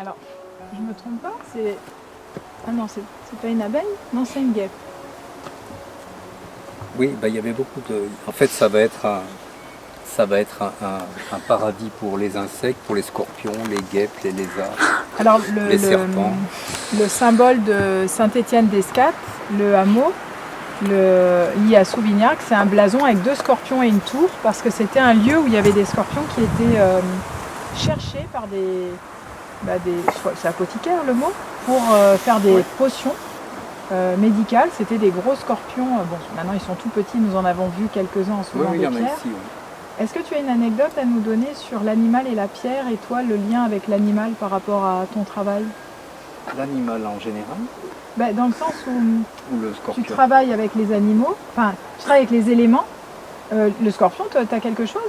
Alors, je me trompe pas, c'est... Ah non, c'est pas une abeille? Non, c'est une guêpe. Oui, bah, il y avait beaucoup de... En fait, ça va être un paradis pour les insectes, pour les scorpions, les guêpes, les lézards, Alors, les serpents. le symbole de Saint-Étienne-d'Escates, le hameau, lié à Souvignac, c'est un blason avec 2 scorpions et une tour, parce que c'était un lieu où il y avait des scorpions qui étaient cherchés par c'est apothicaire le mot, pour faire des potions médicales. C'était des gros scorpions. Bon, maintenant ils sont tout petits, nous en avons vu quelques-uns en Oui, soulevant oui, il des y en a pierres. ici. Oui. Est-ce que tu as une anecdote à nous donner sur l'animal et la pierre, et toi le lien avec l'animal par rapport à ton travail? L'animal en général Dans le sens où ou le tu scorpion? travailles avec les animaux, enfin tu travailles avec les éléments. Le scorpion, tu as quelque chose?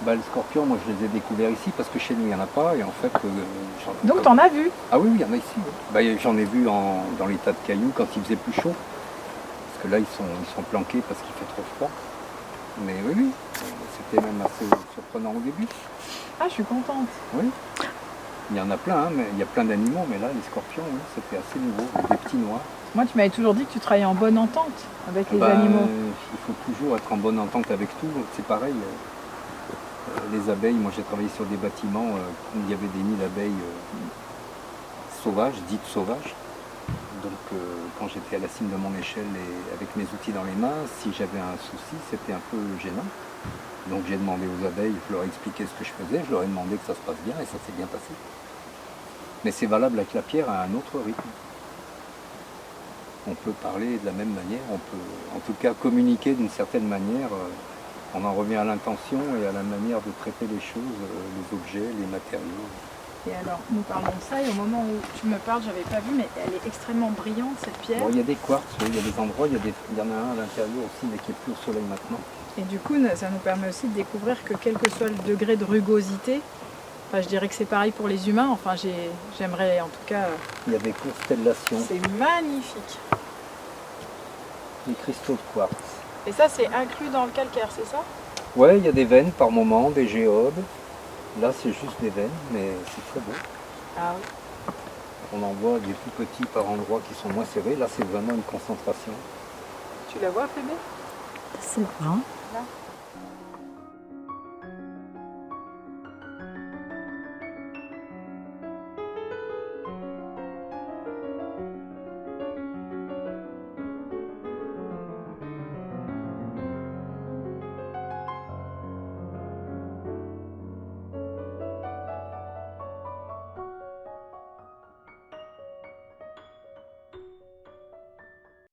Bah, le scorpion, moi je les ai découverts ici parce que chez nous il n'y en a pas et en fait... Donc tu en as vu? Ah oui, oui, il y en a ici. Oui. Bah, j'en ai vu dans les tas de cailloux quand il faisait plus chaud. Parce que là ils sont planqués parce qu'il fait trop froid. Mais oui, oui, c'était même assez surprenant au début. Ah, je suis contente. Oui. Il y en a plein, hein, mais il y a plein d'animaux, mais là les scorpions, oui, c'était assez nouveau. Des petits noirs. Moi, tu m'avais toujours dit que tu travaillais en bonne entente avec les Bah, animaux. il faut toujours être en bonne entente avec tout. C'est pareil. Les abeilles, moi j'ai travaillé sur des bâtiments où il y avait des nids d'abeilles sauvages, dites sauvages. Donc quand j'étais à la cime de mon échelle et avec mes outils dans les mains, si j'avais un souci, c'était un peu gênant. Donc j'ai demandé aux abeilles, je leur ai expliqué ce que je faisais, je leur ai demandé que ça se passe bien et ça s'est bien passé. Mais c'est valable avec la pierre à un autre rythme. On peut parler de la même manière, on peut en tout cas communiquer d'une certaine manière. On en revient à l'intention et à la manière de traiter les choses, les objets, les matériaux. Et alors, nous parlons de ça, et au moment où tu me parles, j'avais pas vu, mais elle est extrêmement brillante, cette pierre. Bon, il y a des quartz, oui, il y a des endroits, il y en a un à l'intérieur aussi, mais qui est plus au soleil maintenant. Et du coup, ça nous permet aussi de découvrir que quel que soit le degré de rugosité, enfin, je dirais que c'est pareil pour les humains, enfin j'aimerais en tout cas... Il y a des constellations, C'est magnifique. des cristaux de quartz. Et ça, c'est inclus dans le calcaire, c'est ça? Ouais, il y a des veines par moment, des géodes. Là, c'est juste des veines, mais c'est très beau. Ah oui. On en voit des tout petits par endroits qui sont moins serrés. Là, c'est vraiment une concentration. Tu la vois, Phébé? C'est brun. Là.